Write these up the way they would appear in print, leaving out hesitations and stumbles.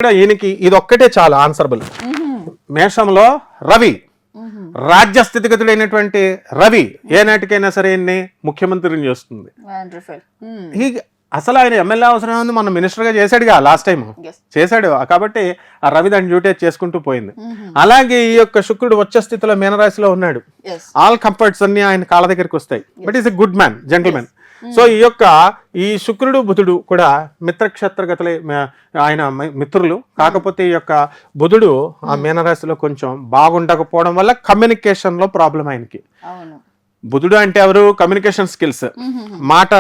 ఇక్కడ ఈయనకి ఇది ఒక్కటే చాలు ఆన్సరబుల్. మేషంలో రవి, రాజ్య స్థితిగతుడైనటువంటి రవి ఏ నాటికైనా సరే ముఖ్యమంత్రిని చేస్తుంది. అసలు ఆయన ఎమ్మెల్యే అవసరం ఉంది, మన మినిస్టర్గా చేశాడుగా లాస్ట్ టైం చేశాడు, కాబట్టి ఆ రవి దాని డ్యూటీ చేసుకుంటూ పోయింది. అలాగే ఈ యొక్క శుక్రుడు వచ్చే స్థితిలో మీనరాశిలో ఉన్నాడు. ఆల్ కంఫర్ట్స్ అన్ని ఆయన కాళ్ళ దగ్గరికి వస్తాయి. But is a good man, gentlemen. So ఈ శుక్రుడు బుధుడు కూడా మిత్రక్షేత్రగతులే, ఆయన మిత్రులు. కాకపోతే ఈ యొక్క బుధుడు ఆ మీనరాశిలో కొంచెం బాగుండకపోవడం వల్ల కమ్యూనికేషన్ లో ప్రాబ్లం ఆయనకి. బుధుడు అంటే ఎవరు? కమ్యూనికేషన్ స్కిల్స్, మాట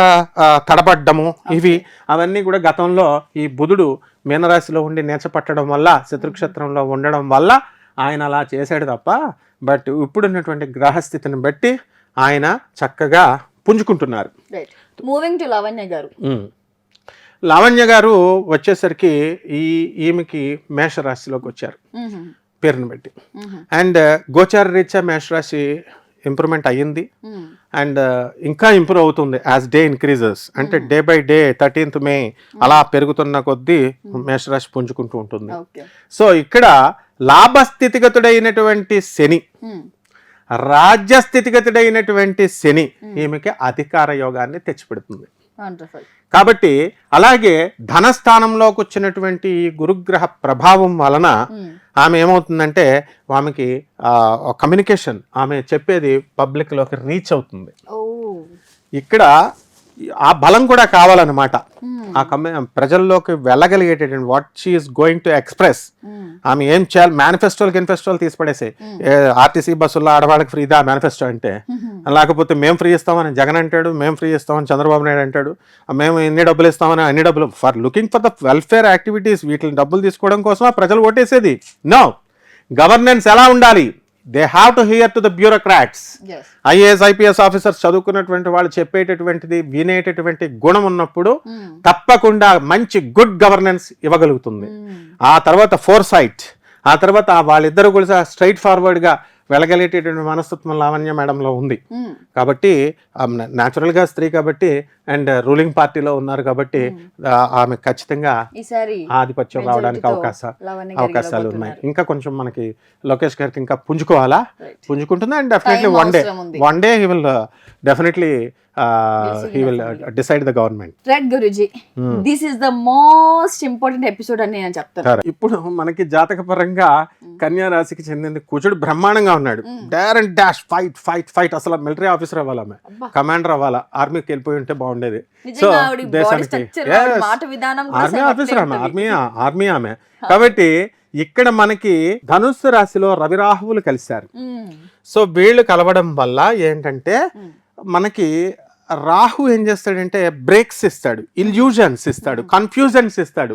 తడబడ్డము, ఇవి అవన్నీ కూడా గతంలో ఈ బుధుడు మీనరాశిలో ఉండి నేచపట్టడం వల్ల, శత్రుక్షేత్రంలో ఉండడం వల్ల ఆయన అలా చేశాడు తప్ప, బట్ ఇప్పుడున్నటువంటి గ్రహస్థితిని బట్టి ఆయన చక్కగా పుంజుకుంటున్నారు. మూవింగ్ టు లావణ్య గారు. లావణ్య గారు వచ్చేసరికి ఈమెకి మేషరాశిలోకి వచ్చారు పేరుని బట్టి. అండ్ గోచార రీత్యా మేషరాశి ఇంప్రూవ్మెంట్ అయ్యింది. అండ్ ఇంకా ఇంప్రూవ్ అవుతుంది యాజ్ డే ఇంక్రీజెస్. అంటే day by day 13th May అలా పెరుగుతున్న కొద్దీ మేషరాశి పుంజుకుంటూ ఉంటుంది. సో ఇక్కడ లాభస్థితిగతుడైనటువంటి శని, రాజ్య స్థితిగతుడైనటువంటి శని ఈమెకి అధికార యోగాన్ని తెచ్చిపెడుతుంది. కాబట్టి అలాగే ధనస్థానంలోకి వచ్చినటువంటి గురుగ్రహ ప్రభావం వలన ఆమె ఏమవుతుందంటే ఆమెకి కమ్యూనికేషన్, ఆమె చెప్పేది పబ్లిక్ లోకి రీచ్ అవుతుంది. ఇక్కడ ఆ బలం కూడా కావాలన్నమాట. ఆ ప్రజల్లోకి వెళ్ళగలిగేటటువంటి what she is going to express. ఆమె ఏం చేయాలి? మేనిఫెస్టోలు తీసిపడేసి ఆర్టీసీ బస్సుల్లో ఆడవాళ్ళకి ఫ్రీదా మేనిఫెస్టో అంటే, లేకపోతే మేము ఫ్రీ ఇస్తామని జగన్ అంటాడు, మేము ఫ్రీ ఇస్తామని చంద్రబాబు నాయుడు అంటాడు, మేము ఎన్ని డబ్బులు ఇస్తామని అన్ని డబ్బులు for looking for the welfare activities, వీటిని డబ్బులు తీసుకోవడం కోసం ప్రజలు ఓటేసేది. నో, గవర్నెన్స్ ఎలా ఉండాలి? They have to hear to the bureaucrats. IAS IPS officers చదువుకున్నటువంటి వాళ్ళు చెప్పేటటువంటిది వినేటటువంటి గుణం ఉన్నప్పుడు తప్పకుండా మంచి గుడ్ గవర్నెన్స్ ఇవ్వగలుగుతుంది. ఆ తర్వాత ఫోర్సైట్, ఆ తర్వాత వాళ్ళిద్దరు కూడా స్ట్రైట్ ఫార్వర్డ్ గా వెళ్ళగలిగేటటువంటి మనస్తత్వం లావణ్య మేడంలో ఉంది. కాబట్టి న్యాచురల్ గా స్త్రీ కాబట్టి అండ్ రూలింగ్ పార్టీలో ఉన్నారు కాబట్టి ఆమె ఖచ్చితంగా ఆధిపత్యం రావడానికి అవకాశాలు ఉన్నాయి. ఇంకా కొంచెం మనకి లోకేష్ గారికి ఇంకా పుంజుకుంటుంది. And definitely one day he will definitely he will decide the government. Right, Guruji. This is the most important episode అని నేను చెప్తాను. ఇప్పుడు మనకి జాతక పరంగా కన్యా రాశికి చెందిన కుజుడు బ్రహ్మాండంగా ఉన్నాడు. Dare and dash, fight. అసలు మిలిటరీ ఆఫీసర్ అవ్వాలి, ఆమె కమాండర్ అవ్వాలా, ఆర్మీకి వెళ్ళిపోయి ఉంటే బాగుండేది. సో దేశానికి ఆర్మీ ఆఫీసర్ ఆర్మీ ఆమె. కాబట్టి ఇక్కడ మనకి ధనుస్సు రాశిలో రవి రాహువులు కలిశారు. సో వీళ్ళు కలవడం వల్ల ఏంటంటే మనకి రాహు ఏం చేస్తాడంటే బ్రేక్స్ ఇస్తాడు, ఇల్యూజన్స్ ఇస్తాడు, కన్ఫ్యూజన్స్ ఇస్తాడు.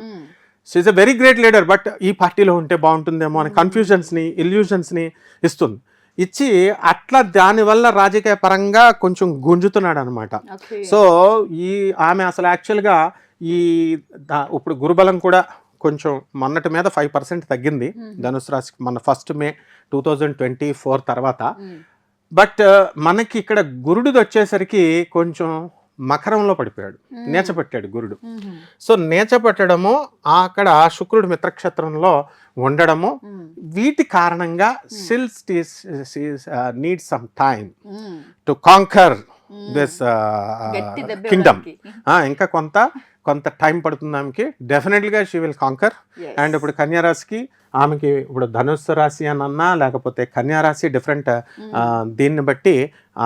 So is a very great leader, but ఈ పార్టీలో ఉంటే బాగుంటుందేమో అని కన్ఫ్యూజన్స్ని, ఇల్యూజన్స్ని ఇస్తుంది. ఇచ్చి అట్లా దానివల్ల రాజకీయ పరంగా కొంచెం గుంజుతున్నాడు అనమాట. సో ఆమె అసలు యాక్చువల్గా ఇప్పుడు గురుబలం కూడా కొంచెం మొన్నటి మీద 5% తగ్గింది ధనుసు రాశికి మన 1 May 2024 తర్వాత. బట్ మనకి ఇక్కడ గురుడిది వచ్చేసరికి కొంచెం మకరంలో పడిపోయాడు, నేచపెట్టాడు గురుడు. సో నేచపెట్టడము, అక్కడ శుక్రుడు మిత్రక్షేత్రంలో ఉండడము, వీటి కారణంగా need some time to conquer this Kingdom. ఇంకా కొంత టైం పడుతుంది ఆమెకి. డెఫినెట్లీగా షీ విల్ కాంకర్. అండ్ ఇప్పుడు కన్యారాశికి ఆమెకి ఇప్పుడు ధనుస్సు రాశి అని అన్నా లేకపోతే కన్యారాశి డిఫరెంట్, దీన్ని బట్టి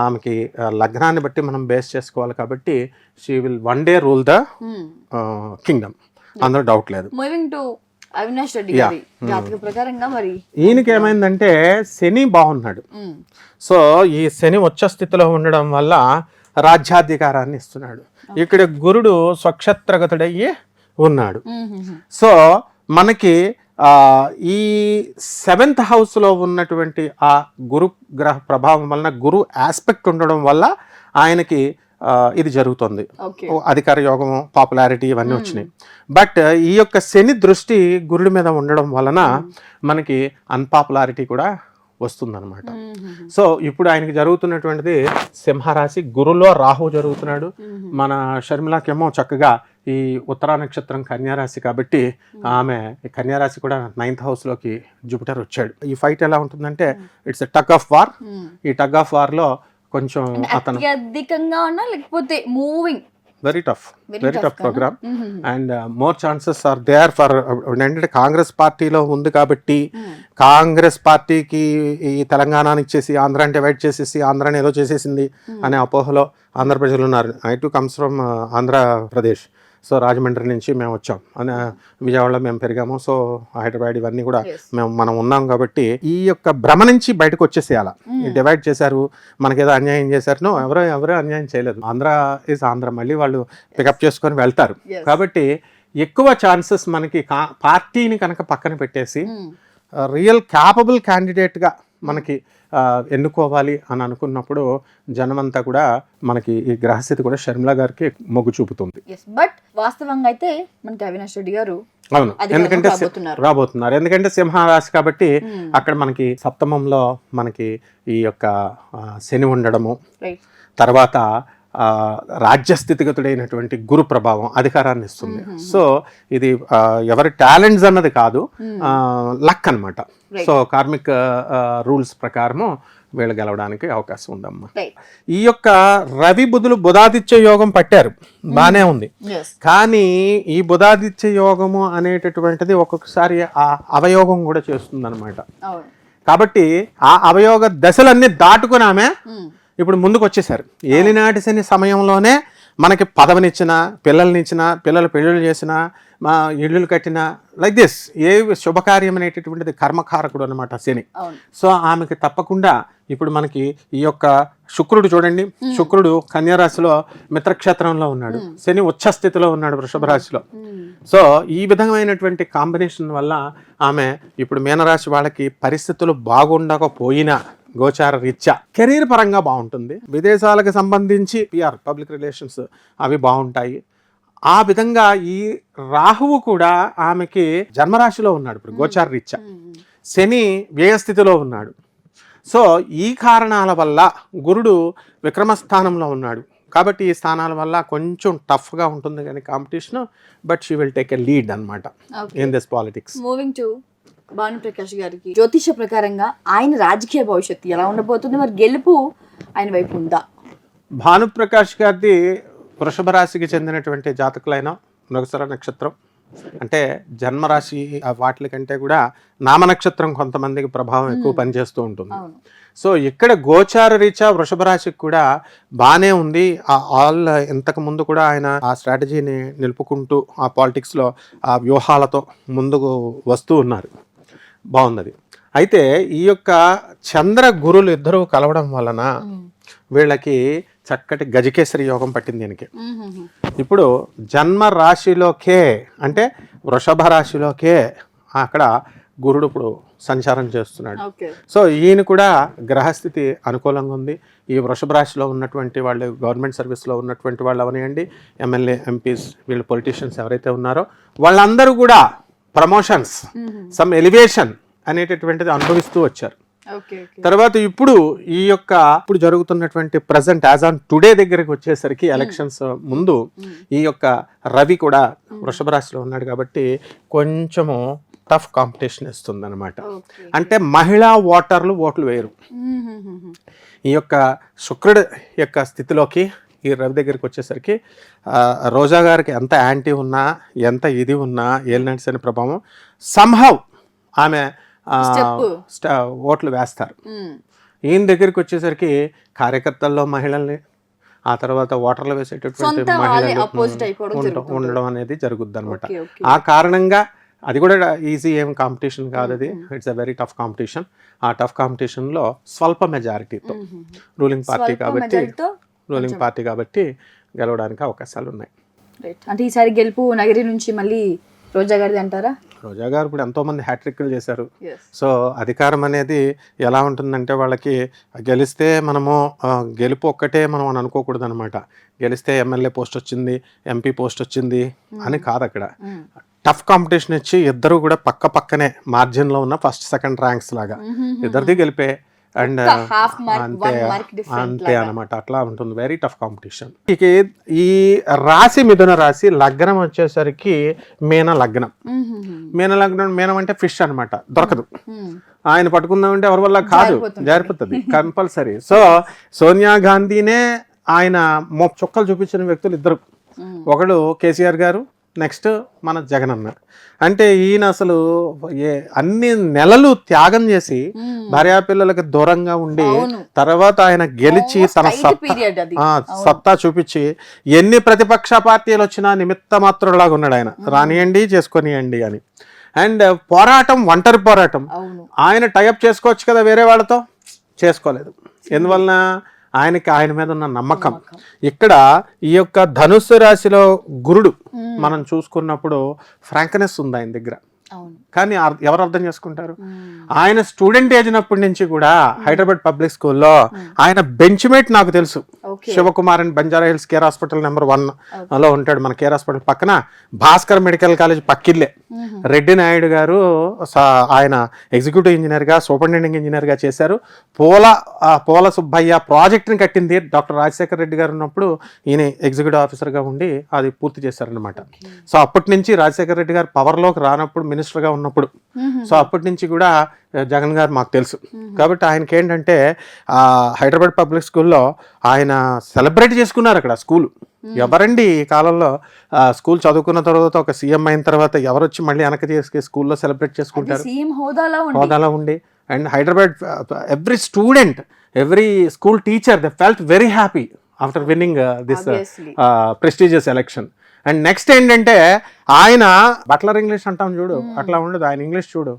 ఆమెకి లగ్నాన్ని బట్టి మనం బేస్ చేసుకోవాలి. కాబట్టి she will one day rule the Kingdom, అందులో డౌట్ లేదు. ఈయనకి ఏమైందంటే శని బాగున్నాడు. సో ఈ శని వచ్చే స్థితిలో ఉండడం వల్ల రాజ్యాధికారాన్ని ఇస్తున్నాడు. ఇక్కడ గురుడు స్వక్షేత్రగతుడయ్యి ఉన్నాడు. సో మనకి ఈ 7th హౌస్లో ఉన్నటువంటి ఆ గురు గ్రహ ప్రభావం వలన, గురు ఆస్పెక్ట్ ఉండడం వల్ల ఆయనకి ఇది జరుగుతుంది. అధికార యోగము, పాపులారిటీ ఇవన్నీ వచ్చినాయి. బట్ ఈ యొక్క శని దృష్టి గురుడి మీద ఉండడం వలన మనకి అన్పాపులారిటీ కూడా వస్తుందన్నమాట. సో ఇప్పుడు ఆయనకి జరుగుతున్నటువంటిది సింహరాశి, గురులో రాహు జరుగుతున్నాడు. మన షర్మిలాకేమో చక్కగా ఈ ఉత్తరా నక్షత్రం కన్యారాశి కాబట్టి ఆమె కన్యారాశి కూడా 9th హౌస్లోకి జూపిటర్ వచ్చాడు. ఈ ఫైట్ ఎలా ఉంటుందంటే it's a tug of war. ఈ టగ్ ఆఫ్ వార్లో కొంచెం అతను అత్యధికంగా ఉన్నా లేకపోతే moving very tough program and more chances are there for. ఏంటంటే కాంగ్రెస్ పార్టీలో ఉంది కాబట్టి కాంగ్రెస్ పార్టీకి ఈ తెలంగాణని ఇచ్చేసి ఆంధ్రాని డివైడ్ చేసేసి ఆంధ్రాని ఏదో చేసేసింది అనే అపోహలో ఆంధ్ర ప్రజలు ఉన్నారు. I to comes from Andhra Pradesh. So Rajahmundry నుంచి మేము వచ్చాం, విజయవాడలో మేము పెరిగాము. సో హైదరాబాద్ ఇవన్నీ కూడా మనం ఉన్నాం కాబట్టి ఈ యొక్క భ్రమ నుంచి బయటకు వచ్చేసేయాల. డివైడ్ చేశారు, మనకేదో అన్యాయం చేశారు. నో, ఎవరో అన్యాయం చేయలేదు. ఆంధ్ర ఈజ్ ఆంధ్ర, మళ్ళీ వాళ్ళు పికప్ చేసుకొని వెళ్తారు. కాబట్టి ఎక్కువ ఛాన్సెస్ మనకి పార్టీని కనుక పక్కన పెట్టేసి రియల్ క్యాపబుల్ క్యాండిడేట్గా మనకి ఎన్నుకోవాలి అని అనుకున్నప్పుడు జనమంతా కూడా మనకి ఈ గ్రహస్థితి కూడా షర్మిల గారికి మొగ్గు చూపుతుంది. బట్ వాస్తవంగా అయితే మనకి అవినాష్ రెడ్డి గారు అవును, ఎందుకంటే రాబోతున్నారు. ఎందుకంటే సింహరాశి కాబట్టి అక్కడ మనకి సప్తమంలో మనకి ఈ యొక్క శని ఉండడము, తర్వాత రాజ్యస్థితిగతుడైనటువంటి గురు ప్రభావం అధికారాన్ని ఇస్తుంది. సో ఇది ఎవరి టాలెంట్స్ అన్నది కాదు, లక్ అన్నమాట. సో కార్మిక్ రూల్స్ ప్రకారము వీళ్ళు గెలవడానికి అవకాశం ఉందమ్మా. ఈ యొక్క రవి బుధులు బుధాదిత్య యోగం పట్టారు, బానే ఉంది. కానీ ఈ బుధాదిత్య యోగము అనేటటువంటిది ఒక్కొక్కసారి ఆ అవయోగం కూడా చేస్తుంది అనమాట. కాబట్టి ఆ అవయోగ దశలన్నీ దాటుకుని ఆమె ఇప్పుడు ముందుకు వచ్చేసారు. ఏలినాటి శని సమయంలోనే మనకి పదవినిచ్చిన, పిల్లల్నిచ్చిన, పిల్లలు పెళ్ళిళ్ళు చేసిన, మా ఇళ్ళు కట్టిన, లైక్ దిస్ ఏ శుభకార్యం అనేటటువంటిది కర్మకారకుడు అనమాట శని. సో ఆమెకి తప్పకుండా ఇప్పుడు మనకి ఈ యొక్క శుక్రుడు చూడండి, శుక్రుడు కన్యారాశిలో మిత్రక్షేత్రంలో ఉన్నాడు, శని ఉచ్చ స్థితిలో ఉన్నాడు వృషభ రాశిలో. సో ఈ విధమైనటువంటి కాంబినేషన్ వల్ల ఆమె ఇప్పుడు మీనరాశి వాళ్ళకి పరిస్థితులు బాగుండకపోయినా గోచార రీత్యా కెరీర్ పరంగా బాగుంటుంది. విదేశాలకు సంబంధించి పిఆర్ పబ్లిక్ రిలేషన్స్ అవి బాగుంటాయి. ఆ విధంగా ఈ రాహువు కూడా ఆమెకి జన్మరాశిలో ఉన్నాడు ఇప్పుడు గోచార రీత్యా, శని వ్యయస్థితిలో ఉన్నాడు. సో ఈ కారణాల వల్ల గురుడు విక్రమస్థానంలో ఉన్నాడు కాబట్టి ఈ స్థానాల వల్ల కొంచెం టఫ్గా ఉంటుంది కానీ competition, but she will take a lead అనమాట in this politics. Moving to Bhanuprakash గారికి జ్యోతిష ప్రకారంగా ఆయన రాజకీయ భవిష్యత్తు ఎలా ఉండబోతుంది, మరి గెలుపు ఆయన వైపు ఉందా? భానుప్రకాష్ గారిది వృషభ రాశికి చెందినటువంటి జాతకులైన మృగశిర నక్షత్రం, అంటే జన్మరాశి వాటి కంటే కూడా నామనక్షత్రం కొంతమందికి ప్రభావం ఎక్కువ పనిచేస్తూ ఉంటుంది. సో ఇక్కడ గోచార రీత్యా వృషభ రాశికి కూడా బాగానే ఉంది. ఆల్ ఇంతకు ముందు కూడా ఆయన ఆ స్ట్రాటజీని నిలుపుకుంటూ ఆ పాలిటిక్స్లో ఆ వ్యూహాలతో ముందుకు వస్తూ ఉన్నారు, బాగున్నది. అయితే ఈ యొక్క చంద్ర గురులు ఇద్దరూ కలవడం వలన వీళ్ళకి చక్కటి గజకేసరి యోగం పట్టింది దీనికి. ఇప్పుడు జన్మ రాశిలోకే అంటే వృషభ రాశిలోకే అక్కడ గురుడు ఇప్పుడు సంచారం చేస్తున్నాడు. సో ఈయన కూడా గ్రహస్థితి అనుకూలంగా ఉంది. ఈ వృషభ రాశిలో ఉన్నటువంటి వాళ్ళు గవర్నమెంట్ సర్వీస్లో ఉన్నటువంటి వాళ్ళు అవనివ్వండి, ఎమ్మెల్యే ఎంపీస్, వీళ్ళు పొలిటీషియన్స్ ఎవరైతే ఉన్నారో వాళ్ళందరూ కూడా ప్రమోషన్స్, సమ్ ఎలివేషన్ అనేటటువంటిది అనుభవిస్తూ వచ్చారు. తర్వాత ఇప్పుడు ఈ యొక్క ఇప్పుడు జరుగుతున్నటువంటి ప్రజెంట్ యాజ్ ఆన్ టుడే దగ్గరికి వచ్చేసరికి ఎలక్షన్స్ ముందు ఈ యొక్క రవి కూడా వృషభ రాశిలో ఉన్నాడు కాబట్టి కొంచెము టఫ్ కాంపిటీషన్ ఇస్తుంది అనమాట. అంటే మహిళా ఓటర్లు ఓట్లు వేయరు. ఈ యొక్క శుక్రుడు యొక్క స్థితిలోకి ఈ రవి దగ్గరికి వచ్చేసరికి రోజా గారికి ఎంత యాంటీ ఉన్నా, ఎంత ఇది ఉన్నా, ఏలినాటి శని ప్రభావం సంహవ్ ఆమె ఓట్లు వేస్తారు. ఈయన దగ్గరికి వచ్చేసరికి కార్యకర్తల్లో మహిళల్ని, ఆ తర్వాత ఓటర్లు వేసేటటువంటి మహిళలు ఉండడం అనేది జరుగుద్ది అనమాట. ఆ కారణంగా అది కూడా ఈజీ ఏం కాంపిటీషన్ కాదు, అది it's a very tough competition. ఆ టఫ్ కాంపిటీషన్లో స్వల్ప మెజారిటీతో రూలింగ్ పార్టీ కాబట్టి గెలవడానికి అవకాశాలు ఉన్నాయి. అంటే ఈసారి గెలుపు నగరి నుంచి మళ్ళీ రోజా గారిది అంటారా? రోజా గారు ఇప్పుడు ఎంతోమంది హ్యాట్రిక్లు చేశారు. సో అధికారం అనేది ఎలా ఉంటుందంటే వాళ్ళకి గెలిస్తే మనము గెలుపు ఒక్కటే మనం అని అనుకోకూడదు అనమాట. గెలిస్తే ఎమ్మెల్యే పోస్ట్ వచ్చింది, ఎంపీ పోస్ట్ వచ్చింది అని కాదు. అక్కడ టఫ్ కాంపిటీషన్ ఇచ్చి ఇద్దరు కూడా పక్కనే మార్జిన్లో ఉన్న ఫస్ట్ సెకండ్ ర్యాంక్స్ లాగా ఇద్దరిది గెలిపే. అండ్ హాఫ్ మార్క్ అంతే 1 మార్క్ డిఫరెంట్ అంతే అనమాట. అట్లా ఉంటుంది, వెరీ టఫ్ కాంపిటీషన్. ఈ రాశి మిథున రాశి లగ్నం వచ్చేసరికి మీన లగ్నం. మీన లగ్నం, మీనం అంటే ఫిష్ అనమాట, దొరకదు. ఆయన పట్టుకుందామంటే ఎవరి వల్ల కాదు, జారిపోతుంది కంపల్సరీ. సో సోనియా గాంధీనే ఆయన చుక్కలు చూపించిన వ్యక్తులు ఇద్దరు, ఒకడు కేసీఆర్ గారు, నెక్స్ట్ మన జగన్ అన్న. అంటే ఈయన అసలు అన్ని నెలలు త్యాగం చేసి భార్యాపిల్లలకి దూరంగా ఉండి తర్వాత ఆయన గెలిచి తన సత్తా చూపించి ఎన్ని ప్రతిపక్ష పార్టీలు వచ్చినా నిమిత్త మాత్రులాగా ఉన్నాడు ఆయన. రానియండి, చేసుకొనియండి అని. అండ్ పోరాటం, ఒంటరి పోరాటం. ఆయన టైఅప్ చేసుకోవచ్చు కదా వేరే వాళ్ళతో, చేసుకోలేదు. ఎందువలన? ఆయనకి ఆయన మీద ఉన్న నమ్మకం. ఇక్కడ ఈ యొక్క ధనుస్సు రాశిలో గురుడు మనం చూసుకున్నప్పుడు ఫ్రాంక్నెస్ ఉంది ఆయన దగ్గర. కానీ ఎవరు అర్థం చేసుకుంటారు? ఆయన స్టూడెంట్ ఏజినప్పటి నుంచి కూడా హైదరాబాద్ పబ్లిక్ స్కూల్లో ఆయన బెంచ్ మేట్ నాకు తెలుసు. Shivakumar and Banjara Hills care hospital number 1 లో ఉంటాడు. మన కేర్ హాస్పిటల్ పక్కన భాస్కర్ మెడికల్ కాలేజ్ పక్కిల్లే. రెడ్డి నాయుడు గారు ఆయన ఎగ్జిక్యూటివ్ ఇంజనీర్ గా, సూపరింటెండెంట్ ఇంజనీర్ గా చేశారు. పోల సుబ్బయ్య ప్రాజెక్ట్ ని కట్టింది డాక్టర్ రాజశేఖర్ రెడ్డి గారు ఉన్నప్పుడు ఈయన ఎగ్జిక్యూటివ్ ఆఫీసర్ గా ఉండి అది పూర్తి చేశారనమాట. సో అప్పటి నుంచి రాజశేఖర్ రెడ్డి గారు పవర్ లోకి రానప్పుడు, మినిస్టర్ గా ఉన్నప్పుడు, సో అప్పటి నుంచి కూడా జగన్ గారు మాకు తెలుసు. కాబట్టి ఆయనకి ఏంటంటే హైదరాబాద్ పబ్లిక్ స్కూల్లో ఆయన సెలబ్రేట్ చేసుకున్నారు అక్కడ స్కూల్. ఎవరండి ఈ కాలంలో స్కూల్ చదువుకున్న తర్వాత ఒక సీఎం అయిన తర్వాత ఎవరు వచ్చి మళ్ళీ వెనక్కి తీసుకు స్కూల్లో సెలబ్రేట్ చేసుకుంటారు, హోదాలో ఉండి. And Hyderabad every student, every school teacher they felt very happy after winning this prestigious election. And next ఏంటంటే ఆయన బట్లర్ ఇంగ్లీష్ అంటాం చూడు, అట్లా ఉండదు ఆయన ఇంగ్లీష్ చూడు.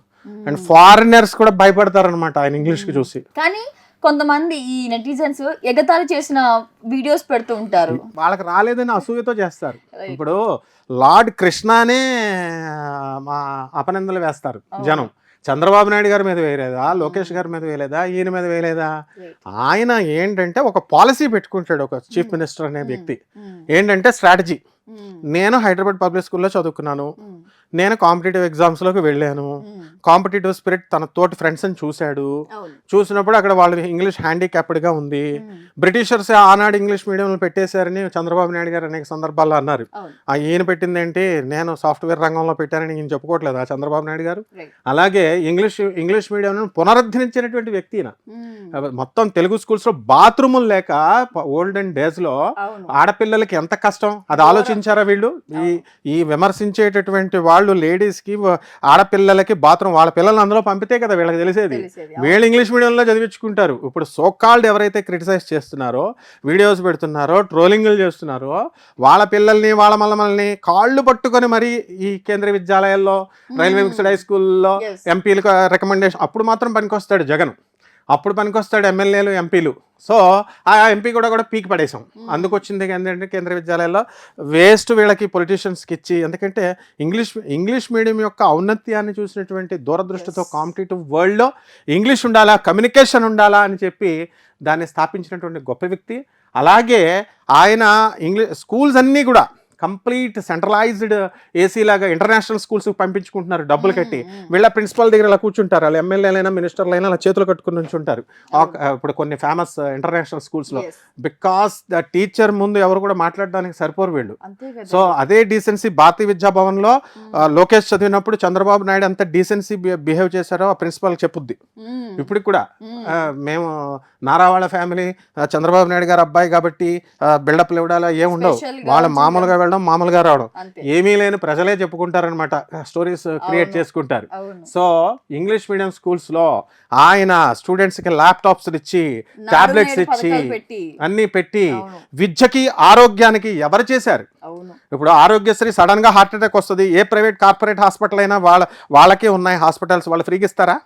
అండ్ ఫారినర్స్ కూడా భయపడతారు అనమాట ఆయన ఇంగ్లీష్ కి చూసి. కానీ కొంతమంది ఈ నెటిజన్స్ ఎగతాళి చేసిన వీడియోస్ పెడుతూ ఉంటారు, వాళ్ళకి రాలేదని అసూయతో చేస్తారు. ఇప్పుడు లార్డ్ కృష్ణానే మా అపనిందలు వేస్తారు జనం. చంద్రబాబు నాయుడు గారి మీద వేయలేదా, లోకేష్ గారి మీద వేయలేదా, ఈయన మీద వేయలేదా? ఆయన ఏంటంటే ఒక పాలసీ పెట్టుకుంటాడు, ఒక చీఫ్ మినిస్టర్ అనే వ్యక్తి. ఏంటంటే స్ట్రాటజీ. నేను హైదరాబాద్ పబ్లిక్ స్కూల్లో చదువుకున్నాను, నేను కాంపిటేటివ్ ఎగ్జామ్స్లోకి వెళ్ళాను. కాంపిటేటివ్ స్పిరిట్ తన తోటి ఫ్రెండ్స్ని చూశాడు. చూసినప్పుడు అక్కడ వాళ్ళు ఇంగ్లీష్ హ్యాండిక్యాప్డ్గా ఉంది. బ్రిటిషర్స్ ఆనాడు ఇంగ్లీష్ మీడియంలో పెట్టేశారని చంద్రబాబు నాయుడు గారు అనేక సందర్భాల్లో అన్నారు. ఈయన పెట్టింది ఏంటి, నేను సాఫ్ట్వేర్ రంగంలో పెట్టానని ఈయన చెప్పుకోవట్లేదు చంద్రబాబు నాయుడు గారు. అలాగే ఇంగ్లీష్ మీడియం పునరుద్ధరించినటువంటి వ్యక్తి ఈయన. మొత్తం తెలుగు స్కూల్స్లో బాత్రూములు లేక ఓల్డెన్ డేస్లో ఆడపిల్లలకి ఎంత కష్టం అది ఆలోచించారా వీళ్ళు? ఈ విమర్శించేటటువంటి వాళ్ళు లేడీస్కి, ఆడపిల్లలకి బాత్రూమ్, వాళ్ళ పిల్లల్ని అందులో పంపితే కదా వీళ్ళకి తెలిసేది. వీళ్ళు ఇంగ్లీష్ మీడియంలో చదివించుకుంటారు. ఇప్పుడు సోకాల్డ్ ఎవరైతే క్రిటిసైజ్ చేస్తున్నారో, వీడియోస్ పెడుతున్నారో, ట్రోలింగ్లు చేస్తున్నారో, వాళ్ళ పిల్లల్ని, వాళ్ళ మల్లమల్ని కాళ్ళు పట్టుకొని మరి ఈ కేంద్రీయ విద్యాలయాల్లో, రైల్వే మిక్స్డ్ హై స్కూల్లో ఎంపీలకు రికమెండేషన్ అప్పుడు మాత్రం పనికొస్తాడు జగన్, అప్పుడు పనికొస్తాడు ఎమ్మెల్యేలు, ఎంపీలు. సో ఆ ఎంపీ కూడా పీకి పడేసాం. అందుకు వచ్చింది ఏంటంటే కేంద్రీయ విద్యాలయాల్లో వేస్ట్ వీళ్ళకి పొలిటీషియన్స్కి ఇచ్చి. ఎందుకంటే ఇంగ్లీష్ మీడియం యొక్క ఔన్నత్యాన్ని చూసినటువంటి దూరదృష్టితో కాంపిటేటివ్ వరల్డ్లో ఇంగ్లీష్ ఉండాలా, కమ్యూనికేషన్ ఉండాలా అని చెప్పి దాన్ని స్థాపించినటువంటి గొప్ప వ్యక్తి. అలాగే ఆయన స్కూల్స్ అన్నీ కూడా కంప్లీట్ సెంట్రలైజ్డ్ ఏసీ లాగా ఇంటర్నేషనల్ స్కూల్స్కి పంపించుకుంటున్నారు డబ్బులు కట్టి. వీళ్ళ ప్రిన్సిపల్ దగ్గర ఇలా కూర్చుంటారు, వాళ్ళు ఎమ్మెల్యేలైనా మినిస్టర్లైనా అలా చేతులు కట్టుకుని ఉంచుంటారు ఇప్పుడు కొన్ని ఫేమస్ ఇంటర్నేషనల్ స్కూల్స్లో. బికాస్ ద టీచర్ ముందు ఎవరు కూడా మాట్లాడడానికి సరిపోరు వీళ్ళు. సో అదే డీసెన్సీ భారతీయ విద్యా భవన్లో లోకేష్ చదివినప్పుడు చంద్రబాబు నాయుడు అంత డీసెన్సీ బిహేవ్ చేశారో ఆ ప్రిన్సిపల్ చెప్పుద్ది. ఇప్పటికి కూడా మేము నారావాళ్ళ ఫ్యామిలీ, చంద్రబాబు నాయుడు గారు అబ్బాయి కాబట్టి బిల్డప్లు ఇవ్వడాలు ఏముండవు, వాళ్ళు మామూలుగా మామూలుగా రావడం, ఏమీ లేని ప్రజలే చెప్పుకుంటారనమాట, స్టోరీస్ క్రియేట్ చేసుకుంటారు. సో ఇంగ్లీష్ మీడియం స్కూల్స్ లో ఆయన స్టూడెంట్స్ కి ల్యాప్టాప్స్ ఇచ్చి, టాబ్లెట్స్ ఇచ్చి, అన్ని పెట్టి విద్యకి, ఆరోగ్యానికి ఎవరు చేశారు? ఇప్పుడు ఆరోగ్యశ్రీ సడన్ గా హార్ట్ అటాక్ వస్తుంది, ఏ ప్రైవేట్ కార్పొరేట్ హాస్పిటల్ అయినా వాళ్ళకే ఉన్నాయి హాస్పిటల్స్, వాళ్ళు ఫ్రీగా ఇస్తారా?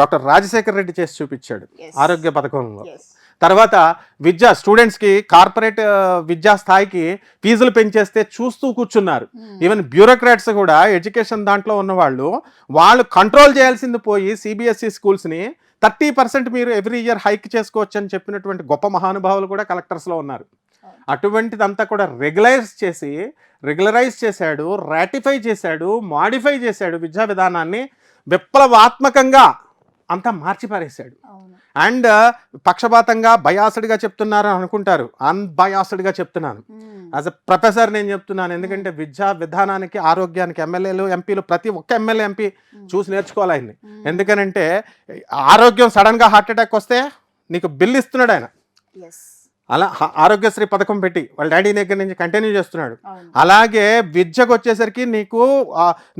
డాక్టర్ రాజశేఖర్ రెడ్డి చేసి చూపించాడు ఆరోగ్య పథకంలో. తర్వాత విద్య స్టూడెంట్స్కి కార్పొరేట్ విద్యా స్థాయికి ఫీజులు పెంచేస్తే చూస్తూ కూర్చున్నారు. ఈవెన్ బ్యూరోక్రాట్స్ కూడా ఎడ్యుకేషన్ దాంట్లో ఉన్నవాళ్ళు వాళ్ళు కంట్రోల్ చేయాల్సింది పోయి సిబిఎస్ఈ స్కూల్స్ని 30% మీరు ఎవ్రీ ఇయర్ హైక్ చేసుకోవచ్చు అని చెప్పినటువంటి గొప్ప మహానుభావులు కూడా కలెక్టర్స్లో ఉన్నారు. అటువంటిదంతా కూడా రెగ్యులరైజ్ చేశాడు, రాటిఫై చేశాడు, మాడిఫై చేశాడు విద్యా విధానాన్ని. విప్లవాత్మకంగా అంతా మార్చి పారేశాడు. అవును. అండ్ పక్షపాతంగా బయాస్డ్గా చెప్తున్నారు అనుకుంటారు, అన్బయాస్డ్గా చెప్తున్నాను. యాజ్ అ ప్రొఫెసర్ నేను చెప్తున్నాను, ఎందుకంటే విద్యా విధానానికి ఆరోగ్యానికి ఎమ్మెల్యేలు ఎంపీలు ప్రతి ఒక్క ఎమ్మెల్యే ఎంపీ చూసి నేర్చుకోవాలి ఆయన్ని. ఎందుకనంటే ఆరోగ్యం సడన్గా హార్ట్ అటాక్ వస్తే నీకు బిల్ ఇస్తున్నాడు ఆయన. అలా ఆరోగ్యశ్రీ పథకం పెట్టి వాళ్ళ డాడీ దగ్గర నుంచి కంటిన్యూ చేస్తున్నాడు. అలాగే విద్యకు వచ్చేసరికి నీకు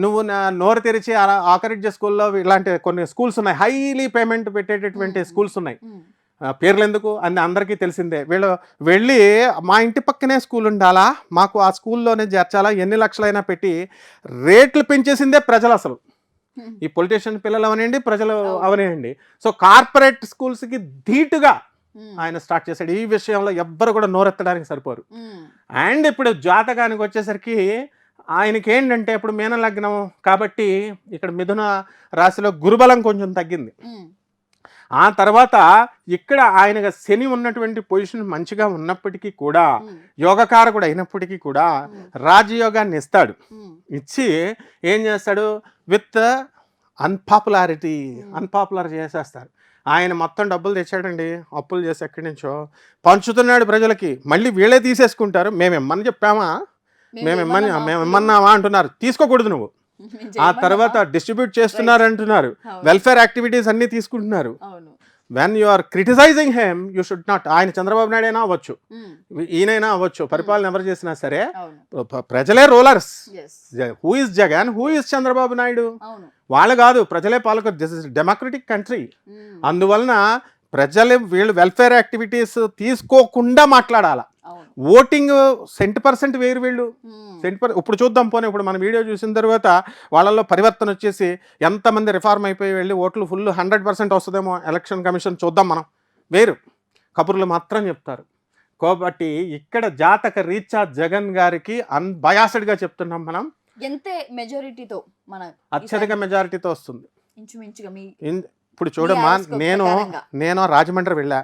నువ్వు నోరు తెరిచి ఆకరిడ్జ స్కూల్లో ఇలాంటి కొన్ని స్కూల్స్ ఉన్నాయి, హైలీ పేమెంట్ పెట్టేటటువంటి స్కూల్స్ ఉన్నాయి. పేర్లు ఎందుకు అని అందరికీ తెలిసిందే. వీళ్ళు వెళ్ళి మా ఇంటి పక్కనే స్కూల్ ఉండాలా, మాకు ఆ స్కూల్లోనే చేర్చాలా, ఎన్ని లక్షలైనా పెట్టి రేట్లు పెంచేసిందే ప్రజలు. అసలు ఈ పొలిటీషియన్ పిల్లలు అవనివ్వండి, ప్రజలు అవనివ్వండి. సో కార్పొరేట్ స్కూల్స్కి ధీటుగా ఆయన స్టార్ట్ చేశాడు. ఈ విషయంలో ఎవ్వరు కూడా నోరెత్తడానికి సరిపోరు. అండ్ ఇప్పుడు జాతకానికి వచ్చేసరికి ఆయనకి ఏంటంటే ఇప్పుడు మీన లగ్నం కాబట్టి ఇక్కడ మిథున రాశిలో గురుబలం కొంచెం తగ్గింది. ఆ తర్వాత ఇక్కడ ఆయన శని ఉన్నటువంటి పొజిషన్ మంచిగా ఉన్నప్పటికీ కూడా, యోగకారకుడు అయినప్పటికీ కూడా రాజయోగాన్ని ఇస్తాడు. ఇచ్చి ఏం చేస్తాడు, విత్ అన్పాపులర్ చేసేస్తారు. ఆయన మొత్తం డబ్బులు తెచ్చాడండి, అప్పులు చేసి ఎక్కడి నుంచో పంచుతున్నాడు ప్రజలకి. మళ్ళీ వీళ్ళే తీసేసుకుంటారు. మేమేమని చెప్పామా, మేమేమన్నామా అంటున్నారు. తీసుకోకూడదు నువ్వు. ఆ తర్వాత డిస్ట్రిబ్యూట్ చేస్తున్నారు అంటున్నారు. వెల్ఫేర్ యాక్టివిటీస్ అన్ని తీసుకుంటున్నారు. When you are criticising him you should not. ఆయన చంద్రబాబు నాయుడు అయినా అవ్వచ్చు, ఈయనైనా అవ్వచ్చు, పరిపాలన ఎవరు చేసినా సరే ప్రజలే rulers. Who is Jagan, who is Chandrababu Naidu, వాళ్ళు కాదు, ప్రజలే పాలకులు. This is democratic country. అందువలన ప్రజలు వీళ్ళు వెల్ఫేర్ యాక్టివిటీస్ తీసుకోకుండా మాట్లాడాలా. ఓటింగ్ 100% వేరు వీళ్ళు. ఇప్పుడు చూద్దాం పోనీ, ఇప్పుడు మన వీడియో చూసిన తర్వాత వాళ్ళల్లో పరివర్తన వచ్చేసి ఎంతమంది రిఫార్మ్ అయిపోయి వెళ్ళి ఓట్లు ఫుల్ 100% వస్తుందేమో ఎలక్షన్ కమిషన్ చూద్దాం మనం. వేరు కబుర్లు మాత్రం చెప్తారు. కాబట్టి ఇక్కడ జాతక రీత్యా జగన్ గారికి అన్బయాస్డ్గా చెప్తున్నాం మనం. ఎంతే మెజారిటీతో, మన అత్యధిక మెజారిటీతో వస్తుంది. ఇప్పుడు చూడమ్మా, నేను రాజమండ్రి వెళ్ళా,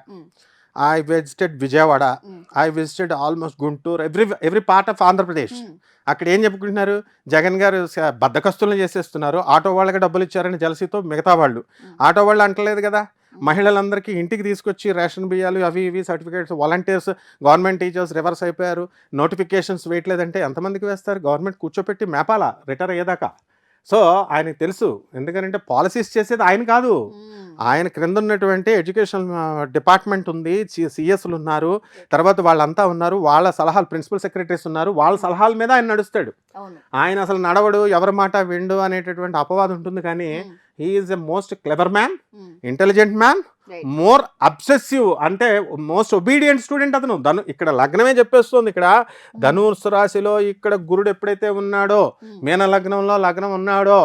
I visited Vijayawada, I visited almost Guntur, every part of Andhra Pradesh. అక్కడ ఏం చెప్పుకుంటున్నారు, జగన్ గారు బద్దకస్తులను చేసేస్తున్నారు, ఆటో వాళ్ళకి డబ్బులు ఇచ్చారని జలసీతో మిగతా వాళ్ళు. ఆటో వాళ్ళు అంటలేదు కదా, మహిళలందరికీ ఇంటికి తీసుకొచ్చి రేషన్ బియ్యాలు అవి ఇవి certificates, volunteers, government teachers reverse అయిపోయారు, నోటిఫికేషన్స్ వేయట్లేదంటే ఎంతమందికి వేస్తారు? గవర్నమెంట్ కూర్చోపెట్టి మేపాలా రిటైర్ అయ్యేదాకా. సో ఆయనకు తెలుసు, ఎందుకంటే పాలసీస్ చేసేది ఆయన కాదు, ఆయన క్రింద ఉన్నటువంటి ఎడ్యుకేషన్ డిపార్ట్మెంట్ ఉంది, సిఎస్లు ఉన్నారు, తర్వాత వాళ్ళంతా ఉన్నారు, వాళ్ళ సలహాలు ప్రిన్సిపల్ సెక్రటరీస్ ఉన్నారు, వాళ్ళ సలహాల మీద ఆయన నడుస్తాడు. ఆయన అసలు నడవడు, ఎవరి మాట విండు అనేటటువంటి అపవాదం ఉంటుంది. కానీ he is a most clever man, intelligent man, more obsessive, అంటే మోస్ట్ ఒబీడియంట్ స్టూడెంట్ అతను. ఇక్కడ లగ్నమే చెప్పేస్తుంది. ఇక్కడ ధనుస్సు రాశిలో ఇక్కడ గురుడు ఎప్పుడైతే ఉన్నాడో, మీన లగ్నంలో లగ్నం ఉన్నాడో,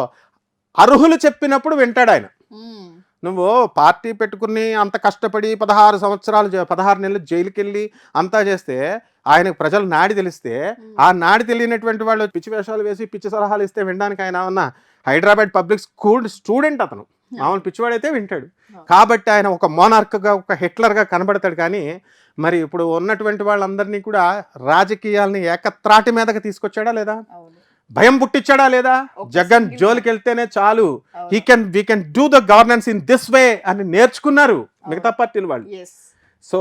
అర్హులు చెప్పినప్పుడు వింటాడు ఆయన. నువ్వు పార్టీ పెట్టుకుని అంత కష్టపడి 16 నెలలు జైలుకి వెళ్ళి అంతా చేస్తే ఆయనకు ప్రజలు నాడి తెలిస్తే, ఆ నాడి తెలియనటువంటి వాళ్ళు పిచ్చి వేషాలు వేసి పిచ్చి సలహాలు ఇస్తే వినడానికి ఆయన ఉన్న హైదరాబాద్ పబ్లిక్ స్కూల్ స్టూడెంట్ అతను. మామూలు పిచ్చివాడైతే వింటాడు. కాబట్టి ఆయన ఒక మోనార్క్గా, ఒక హిట్లర్గా కనబడతాడు. కానీ మరి ఇప్పుడు ఉన్నటువంటి వాళ్ళందరినీ కూడా రాజకీయాలని ఏకత్రాటి మీదకి తీసుకొచ్చాడా లేదా? భయం పుట్టించాడా లేదా? జగన్ జోలికి వెళ్తేనే చాలు, we can do the governance in this way అని నేర్చుకున్నారు మిగతా పార్టీలు వాళ్ళు. సో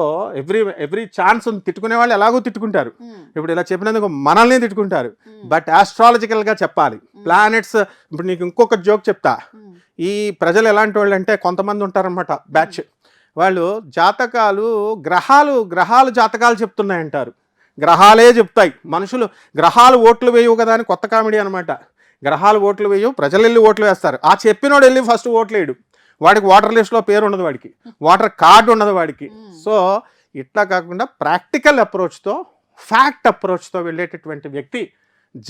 ఎవ్రీ ఛాన్స్ తిట్టుకునే వాళ్ళు ఎలాగో తిట్టుకుంటారు. ఇప్పుడు ఇలా చెప్పినందుకు మనల్ని తిట్టుకుంటారు. బట్ ఆస్ట్రాలజికల్గా చెప్పాలి, ప్లానెట్స్. ఇప్పుడు నీకు ఇంకొక జోక్ చెప్తా. ఈ ప్రజలు ఎలాంటి వాళ్ళు అంటే, కొంతమంది ఉంటారనమాట బ్యాచ్, వాళ్ళు జాతకాలు గ్రహాలు జాతకాలు చెప్తున్నాయంటారు. గ్రహాలే చెప్తాయి. మనుషులు గ్రహాలు ఓట్లు వేయవు కదా అని కొత్త కామెడీ అనమాట. గ్రహాలు ఓట్లు వేయవు, ప్రజలు వెళ్ళి ఓట్లు వేస్తారు. ఆ చెప్పినోడు వెళ్ళి ఫస్ట్ ఓట్లు వేయడు. వాడికి వాటర్ లిస్ట్లో పేరు ఉండదు, వాడికి వాటర్ కార్డు ఉండదు వాడికి. సో ఇట్లా కాకుండా ప్రాక్టికల్ అప్రోచ్తో, ఫ్యాక్ట్ అప్రోచ్తో వెళ్ళేటటువంటి వ్యక్తి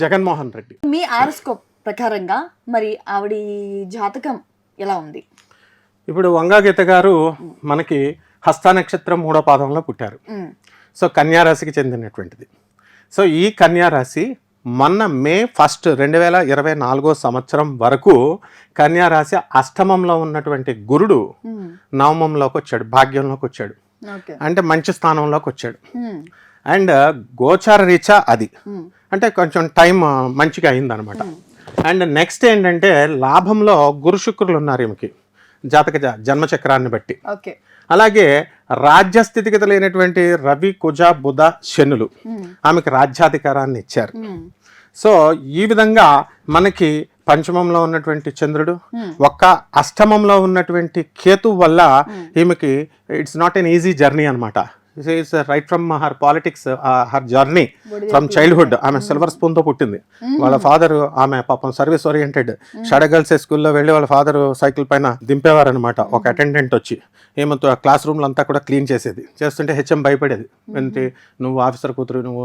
జగన్మోహన్ రెడ్డి. మీ ఆరోస్కోప్ ప్రకారంగా మరి ఆవిడ జాతకం ఎలా ఉంది? ఇప్పుడు వంగాగీత గారు మనకి హస్త నక్షత్రం 3వ పాదంలో పుట్టారు. సో కన్యారాశికి చెందినటువంటిది. సో ఈ కన్యారాశి మొన్న మే 1, 2024 సంవత్సరం వరకు కన్యారాశి అష్టమంలో ఉన్నటువంటి గురుడు నవమంలోకి వచ్చాడు, భాగ్యంలోకి వచ్చాడు, అంటే మంచి స్థానంలోకి వచ్చాడు. అండ్ గోచార రీత్యా అది అంటే కొంచెం టైం మంచిగా అయిందనమాట. అండ్ నెక్స్ట్ ఏంటంటే లాభంలో గురు శుక్రులు ఉన్నారు ఈమెకి. జన్మచక్రాన్ని బట్టి. ఓకే. అలాగే రాజ్య స్థితిగతి లేనటువంటి రవి, కుజ, బుధ, శనులు ఆమెకి రాజ్యాధికారాన్ని ఇచ్చారు. సో ఈ విధంగా మనకి పంచమంలో ఉన్నటువంటి చంద్రుడు, ఒక్క అష్టమంలో ఉన్నటువంటి కేతు వల్ల ఈమెకి it's not an easy journey అనమాట. Right from her politics, her journey from childhood. ఆమె సిల్వర్ స్పూన్తో పుట్టింది. వాళ్ళ ఫాదర్, ఆమె పాపం సర్వీస్ ఓరియంటెడ్, షాడో గర్ల్స్ స్కూల్లో వెళ్ళి వాళ్ళ ఫాదర్ సైకిల్ పైన దింపేవారు అనమాట. ఒక అటెండెంట్ వచ్చి ఏమంతో ఆ క్లాస్ రూమ్లో అంతా కూడా క్లీన్ చేసేది. చేస్తుంటే హెచ్ఎం భయపడేది, ఏంటి నువ్వు ఆఫీసర్ కూతురు, నువ్వు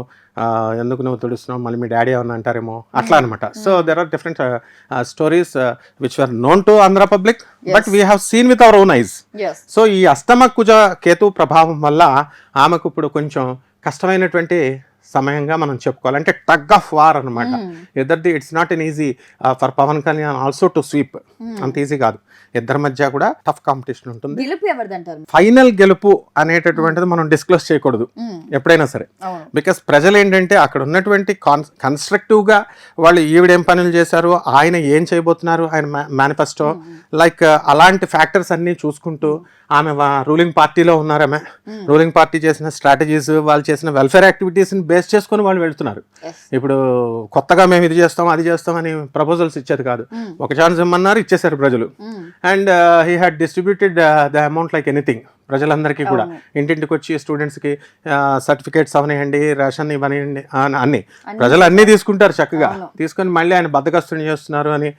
ఎందుకు నువ్వు తుడుస్తున్నావు, మళ్ళీ మీ డాడీ ఏమన్నా అంటారేమో, అట్లా అనమాట. So there are different stories which are known to Andhra public, but we have seen with our own eyes. So ఈ అష్టమ కుజ కేతు ప్రభావం వల్ల ఆమెకు ఇప్పుడు కొంచెం కష్టమైనటువంటి సమయంగా మనం చెప్పుకోవాలి. అంటే టగ్ ఆఫ్ వార్ అనమాట. ఇద్దరిది it's not an easy for Pavan Kalyan also to sweep. అంత ఈజీ కాదు. ఇద్దరి మధ్య కూడా టఫ్ కాంపిటీషన్ ఉంటుంది. గెలుపు ఎవరిదంటారు? ఫైనల్ గెలుపు అనేటటువంటిది మనం డిస్క్లోజ్ చేయకూడదు ఎప్పుడైనా సరే. బికాస్ ప్రజలు ఏంటంటే అక్కడ ఉన్నటువంటి కన్స్ట్రక్టివ్ గా వాళ్ళు ఈవిడేం పనులు చేశారు, ఆయన ఏం చేయబోతున్నారు, ఆయన మేనిఫెస్టో, లైక్ అలాంటి ఫ్యాక్టర్స్ అన్ని చూసుకుంటూ ఆమె రూలింగ్ పార్టీలో ఉన్నారు. ఆమె రూలింగ్ పార్టీ చేసిన స్ట్రాటజీస్, వాళ్ళు చేసిన వెల్ఫేర్ యాక్టివిటీస్ ని బేస్ చేసుకొని వాళ్ళు వెళ్తున్నారు. ఇప్పుడు కొత్తగా మేము ఇది చేస్తాం అది చేస్తాం అని ప్రపోజల్స్ ఇచ్చేది కాదు. ఒక ఛాన్స్ ఇమ్మన్నారు, ఇచ్చేసారు ప్రజలు. And he had distributed the amount like anything. ప్రజలందరికీ కూడా ఇంటింటికి వచ్చి స్టూడెంట్స్కి సర్టిఫికేట్స్ అవనివ్వండి, రేషన్ ఇవ్వనివ్వండి, అన్ని ప్రజలు అన్నీ తీసుకుంటారు చక్కగా. తీసుకొని మళ్ళీ ఆయన బద్దకస్తుని చేస్తున్నారు అని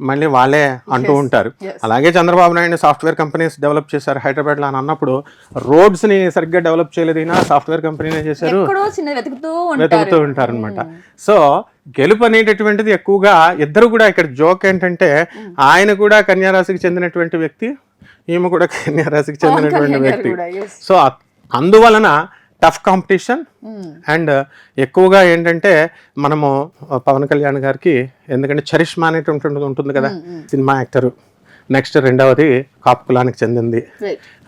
మళ్ళీ వాళ్ళే అంటూ ఉంటారు. అలాగే Chandrababu Naidu software companies develop చేశారు హైదరాబాద్లో అని అన్నప్పుడు రోడ్స్ని సరిగ్గా డెవలప్ చేయలేదు, సాఫ్ట్వేర్ కంపెనీనే చేశారు, వెతుకుతూ ఉంటారు అనమాట. సో గెలుపు అనేటటువంటిది ఎక్కువగా ఇద్దరు కూడా, ఇక్కడ జోక్ ఏంటంటే ఆయన కూడా కన్యారాశికి చెందినటువంటి వ్యక్తి, ఈమె కూడా కన్యారాశికి చెందినటువంటి వ్యక్తి. సో అందువలన టఫ్ కాంపిటీషన్. అండ్ ఎక్కువగా ఏంటంటే మనము పవన్ కళ్యాణ్ గారికి ఎందుకంటే చరిష్మా అనేటువంటిది ఉంటుంది కదా, సినిమా యాక్టరు. నెక్స్ట్ రెండవది కాపు కులానికి చెందింది.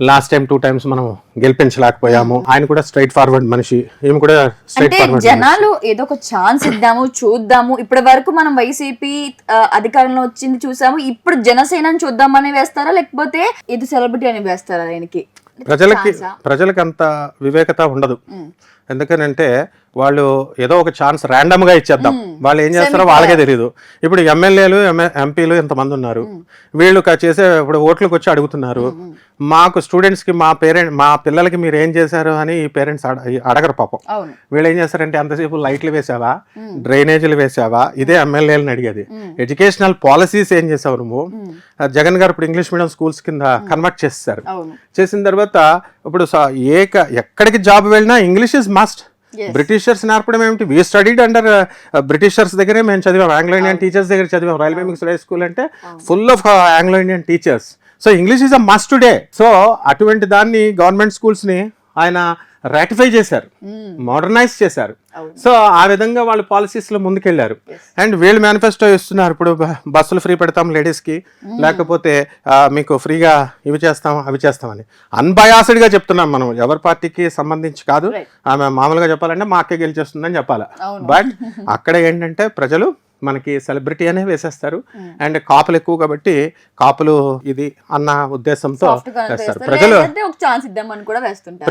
లాస్ట్ టైం 2 times మనం గెలిపించలేకపోయాము. ఆయన కూడా స్ట్రైట్ ఫార్వర్డ్ మనిషి, ఈమె కూడా స్ట్రైట్ ఫార్వర్డ్. జనాలు ఏదో ఒక ఛాన్స్ ఇద్దాము, చూద్దాము. ఇప్పటి వరకు మనం వైసీపీ అధికారంలో వచ్చింది చూసాము, ఇప్పుడు జనసేనని చూద్దామని వేస్తారా, లేకపోతే ఇది సెలబ్రిటీ అని వేస్తారా? ఆయనకి ప్రజలకి అంత వివేకత ఉండదు. ఎందుకనంటే వాళ్ళు ఏదో ఒక ఛాన్స్ ర్యాండమ్ గా ఇచ్చేద్దాం, వాళ్ళు ఏం చేస్తారో వాళ్ళకే తెలియదు. ఇప్పుడు ఎమ్మెల్యేలు ఎంపీలు ఎంతమంది ఉన్నారు, వీళ్ళు చేసే ఇప్పుడు ఓట్లకు వచ్చి అడుగుతున్నారు. మాకు స్టూడెంట్స్ కి మా పిల్లలకి మీరు ఏం చేశారు అని ఈ పేరెంట్స్ అడగరు పాపం. వీళ్ళు ఏం చేస్తారంటే అంతసేపు లైట్లు వేసావా, డ్రైనేజీలు వేసావా, ఇదే ఎమ్మెల్యేలను అడిగేది. ఎడ్యుకేషనల్ పాలసీస్ ఏం చేసావు నువ్వు? జగన్ గారు ఇప్పుడు ఇంగ్లీష్ మీడియం స్కూల్స్ కింద కన్వర్ట్ చేస్తారు. చేసిన తర్వాత ఇప్పుడు ఎక్కడికి జాబ్ వెళ్ళినా ఇంగ్లీష్ ఇస్ మస్ట్. బ్రిటిషర్స్ నేర్పడం ఏమిటి? వీ స్టడీడ్ అండర్ బ్రిటిషర్స్ దగ్గరే మేము చదివాం, ఆంగ్లో ఇండియన్ టీచర్స్ దగ్గర చదివాం. రైల్వే మిక్స్డ్ హై స్కూల్ అంటే full of Anglo Indian teachers. So English is a must today. So అటువంటి దాన్ని గవర్నమెంట్ స్కూల్స్ ని ఆయన రాటిఫై చేశారు, మోడర్నైజ్ చేశారు. సో ఆ విధంగా వాళ్ళు పాలసీస్ లో ముందుకెళ్లారు. అండ్ వీళ్ళు మేనిఫెస్టో ఇస్తున్నారు, ఇప్పుడు బస్సులు ఫ్రీ పెడతాం లేడీస్ కి, లేకపోతే మీకు ఫ్రీగా ఇవి చేస్తాం అవి చేస్తామని. అన్బయాస్డ్ గా చెప్తున్నాం మనం, ఎవరి పార్టీకి సంబంధించి కాదు. ఆమె మామూలుగా చెప్పాలంటే మా అక్కే గెలిచేస్తుందని చెప్పాలి. బట్ అక్కడ ఏంటంటే ప్రజలు మనకి సెలబ్రిటీ అనే వేసేస్తారు. అండ్ కాపులు ఎక్కువ కాబట్టి కాపులు ఇది అన్న ఉద్దేశంతో వేస్తారు.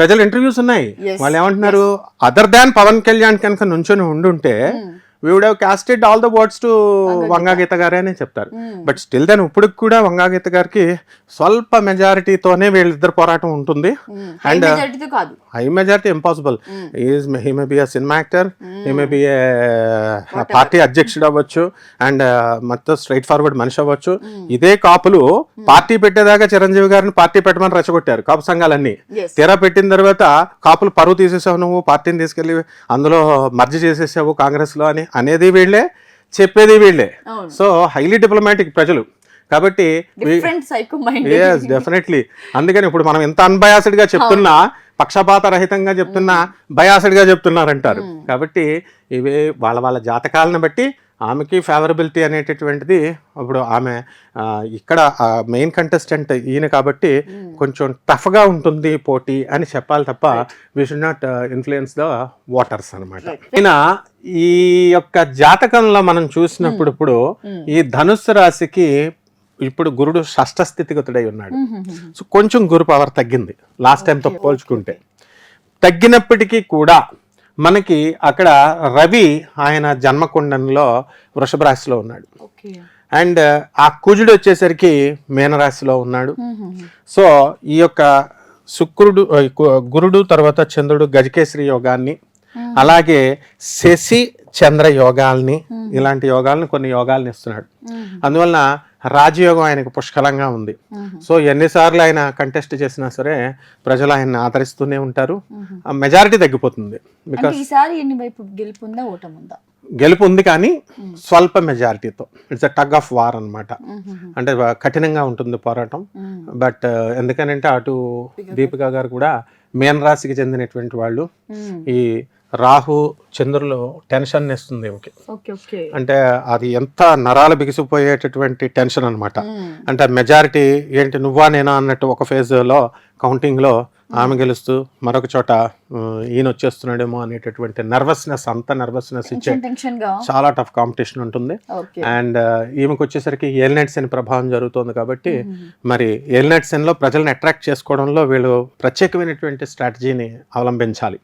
ప్రజలు ఇంటర్వ్యూస్ ఉన్నాయి, వాళ్ళు ఏమంటున్నారు, అదర్ దాన్ పవన్ కళ్యాణ్ కనుక నుంచొని ఉండుంటే we would have casted all the votes to Vanga గీత గారే అని చెప్తారు. బట్ స్టిల్ దెన్ ఇప్పుడు కూడా వంగా గీత గారికి స్వల్ప మెజారిటీతోనే వీళ్ళిద్దరు పోరాటం ఉంటుంది. And high majority impossible. He may be a cinema actor, he may be party అధ్యక్షుడు అవ్వచ్చు, అండ్ మొత్తం స్ట్రైట్ ఫార్వర్డ్ మనిషి అవ్వచ్చు. ఇదే కాపులు పార్టీ పెట్టేదాకా చిరంజీవి గారిని పార్టీ పెట్టమని రెచ్చగొట్టారు కాపు సంఘాలన్నీ. తీరా పెట్టిన తర్వాత కాపులు పరువు తీసేసావు, నువ్వు పార్టీని తీసుకెళ్లి అందులో మర్జీ చేసేసావు కాంగ్రెస్ లో అని అనేది వీళ్ళే, చెప్పేది వీళ్ళే. సో హైలీ డిప్లొమాటిక్ ప్రజలు కాబట్టి డెఫినెట్లీ. అందుకని ఇప్పుడు మనం ఎంత అన్బయాస్డ్ గా చెప్తున్నా, పక్షపాత రహితంగా చెప్తున్నా, బయాస్డ్ గా చెప్తున్నారంటారు. కాబట్టి ఇవే వాళ్ళ జాతకాలను బట్టి ఆమెకి ఫేవరబిలిటీ అనేటటువంటిది. ఇప్పుడు ఆమె ఇక్కడ మెయిన్ కంటెస్టెంట్ ఈయన కాబట్టి కొంచెం టఫ్గా ఉంటుంది పోటీ అని చెప్పాలి తప్ప we should not influence the waters అనమాట. ఈయన ఈ యొక్క జాతకంలో మనం చూసినప్పుడు ఇప్పుడు ఈ ధనుస్సు రాశికి ఇప్పుడు గురుడు షష్ఠ స్థితిగతుడై ఉన్నాడు. సో కొంచెం గురు పవర్ తగ్గింది లాస్ట్ టైంతో పోల్చుకుంటే. తగ్గినప్పటికీ కూడా మనకి అక్కడ రవి ఆయన జన్మకుండంలో వృషభ రాశిలో ఉన్నాడు. అండ్ ఆ కుజుడు వచ్చేసరికి మీనరాశిలో ఉన్నాడు. సో ఈ యొక్క శుక్రుడు గురుడు తర్వాత చంద్రుడు గజకేశ్వరి యోగాన్ని, అలాగే శశి చంద్ర యోగాల్ని, ఇలాంటి యోగాల్ని కొన్ని యోగాల్ని ఇస్తున్నాడు. అందువలన రాజయోగం ఆయనకు పుష్కలంగా ఉంది. సో ఎన్నిసార్లు ఆయన కంటెస్ట్ చేసినా సరే ప్రజలు ఆయన్ని ఆదరిస్తూనే ఉంటారు. మెజారిటీ తగ్గిపోతుంది. బికాస్ ఈసారి ఎన్ని వైపు గెలుపుందా ఓటముందా? గెలుపు ఉంది కానీ స్వల్ప మెజారిటీతో. It's a tug of war అన్నమాట. అంటే కఠినంగా ఉంటుంది పోరాటం. బట్ ఎందుకనంటే అటు దీపిక గారు కూడా మీన రాశికి చెందినటువంటి వాళ్ళు. ఈ రాహు చంద్రులు టెన్షన్ ఇస్తుంది ఈమెకి. అంటే అది ఎంత నరాలు బిగిసిపోయేటటువంటి టెన్షన్ అనమాట. అంటే మెజారిటీ ఏంటి నువ్వా నేనా అన్నట్టు ఒక ఫేజ్ లో కౌంటింగ్ లో ఆమె గెలుస్తూ మరొక చోట ఈయన వచ్చేస్తున్నాడేమో అనేటటువంటి నర్వస్నెస్, అంత నర్వస్నెస్ ఇచ్చే చాలా టఫ్ కాంపిటీషన్ ఉంటుంది. అండ్ ఈమెకు వచ్చేసరికి ఏలినైట్ శని ప్రభావం జరుగుతుంది కాబట్టి మరి ఏలినైట్ శనిలో ప్రజల్ని అట్రాక్ట్ చేసుకోవడంలో వీళ్ళు ప్రత్యేకమైనటువంటి స్ట్రాటజీని అవలంబించాలి.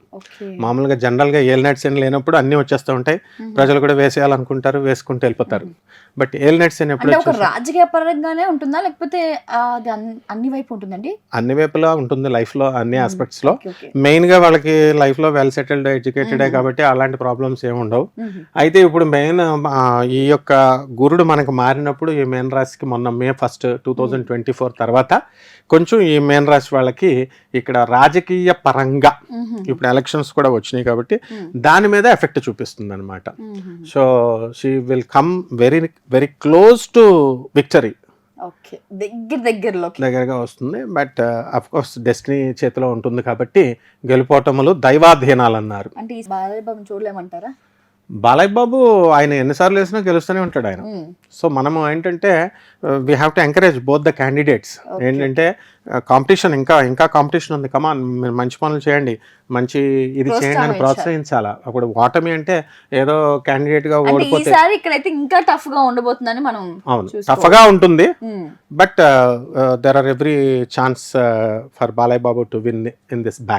మామూలుగా జనరల్ గా ఏలినైట్ శని లేనప్పుడు అన్ని వచ్చేస్తూ ఉంటాయి, ప్రజలు కూడా వేసేయాలనుకుంటారు, వేసుకుంటూ వెళ్ళిపోతారు. బట్ ఏలినైట్ శని ఎప్పుడు రాజకీయ పరంగానే ఉంటుందా లేకపోతే అన్ని వైపు ఉంటుందండి? అన్ని వైపులా ఉంటుంది లైఫ్ లో, అన్ని ఆస్పెక్ట్స్ లో. మెయిన్ గా వాళ్ళకి లైఫ్ లో వెల్ సెటిల్డ్ ఎడ్యుకేటెడ్ కాబట్టి అలాంటి ప్రాబ్లమ్స్ ఏమి ఉండవు. అయితే ఇప్పుడు మెయిన్ ఈ యొక్క గురుడు మనకు మారినప్పుడు ఈ మేన్ రాశికి మొన్న May 1, 2024 తర్వాత కొంచెం ఈ మేన్ రాశి వాళ్ళకి ఇక్కడ రాజకీయ పరంగా ఇప్పుడు ఎలక్షన్స్ కూడా వచ్చినాయి కాబట్టి దాని మీద ఎఫెక్ట్ చూపిస్తుంది అనమాట. So she will come very very close to victory. దగ్గరగా వస్తుంది. బట్ అఫ్ కోర్స్ డెస్టినీ చేతిలో ఉంటుంది కాబట్టి గెలుపోటములు దైవాధీనాలు అన్నారు. అంటే చూడలేమంటారా? బాలయ్య బాబు ఆయన ఎన్నిసార్లు వేసినా గెలుస్తూనే ఉంటాడు ఆయన. సో మనము ఏంటంటే we have to encourage both the candidates. ఏంటంటే కాంపిటీషన్ ఇంకా కాంపిటీషన్ ఉంది, కమాన్ మీరు మంచి పనులు చేయండి, మంచి ఇది చేయండి అని ప్రోత్సహించాలా. అప్పుడు ఓటమి అంటే ఏదో క్యాండిడేట్ గా ఓడిపోతే ఇక్కడైతే ఇంకా టఫ్ గా ఉండబోతుందని మనం. అవును, టఫ్ గా ఉంటుంది. But there or every chance for Balayya Babu to win in this bat.